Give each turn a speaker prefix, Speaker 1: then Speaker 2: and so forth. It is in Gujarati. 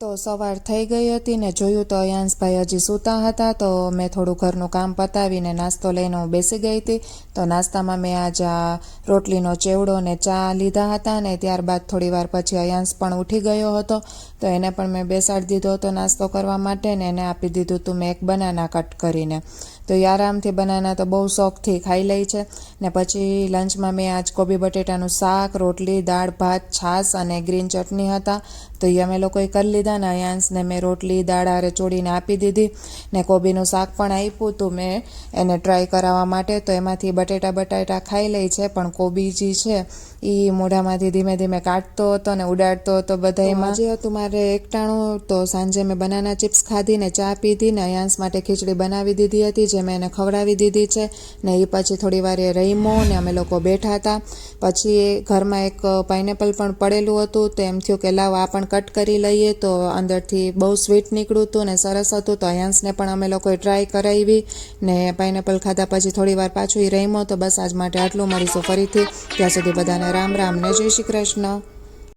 Speaker 1: તો સવાર થઈ ગઈ હતી ને જોયું તો અયાંશભાઈ હજી સૂતા હતા, તો મેં થોડું ઘરનું કામ પતાવીને નાસ્તો લઈને હું બેસી ગઈ હતી. તો નાસ્તામાં મેં આજ રોટલીનો ચેવડો ને ચા લીધા હતા, ને ત્યારબાદ થોડી વાર પછી અયાંશ પણ ઉઠી ગયો હતો, તો એને પણ મેં બેસાડી દીધો હતો નાસ્તો કરવા માટે, ને એને આપી દીધું હતું મેં એક બનાના કટ કરીને. તો એ આરામથી બનાના તો બહુ શોખથી ખાઈ લે છે. ને પછી લંચમાં મેં આજ કોબી બટેટાનું શાક, રોટલી, દાળ ભાત, છાશ અને ગ્રીન ચટણી હતા, તો એ અમે લોકોએ કરી લીધા. ને અયાંશને મેં રોટલી દાળ હારે ચોળીને આપી દીધી, ને કોબીનું શાક પણ આપ્યું હતું મેં એને ટ્રાય કરાવવા માટે. તો એમાંથી બટાટા ખાઈ લે છે, પણ કોબી જે છે એ મોઢામાંથી ધીમે ધીમે કાઢતો હતો ને ઉડાડતો હતો બધાયમાં. જે હતું મારે એકટાણું, તો સાંજે મેં બનાના ચિપ્સ ખાધી ને ચા પીધી, ને અયાંશ માટે ખીચડી બનાવી દીધી હતી, જે મેં એને ખવડાવી દીધી છે. ને એ પછી થોડી વાર એ રમ્યો ને અમે લોકો બેઠા હતા. પછી ઘરમાં એક પાઇનેપલ પણ પડેલું હતું, તો એમ થયું કે લાવ આ પણ કટ કરી લઈએ, તો અંદરથી બહુ સ્વીટ નીકળ્યું હતું ને સરસ હતું. તો અયાંશને પણ અમે લોકોએ ટ્રાય કરાવી, ને પાઇનેપલ ખાધા પછી થોડી વાર પાછું એ રમ્યો. તો બસ આજ માટે આટલું, મળીશું ફરીથી, ત્યાં સુધી બધાને રામ રામ ને જય શ્રી કૃષ્ણ.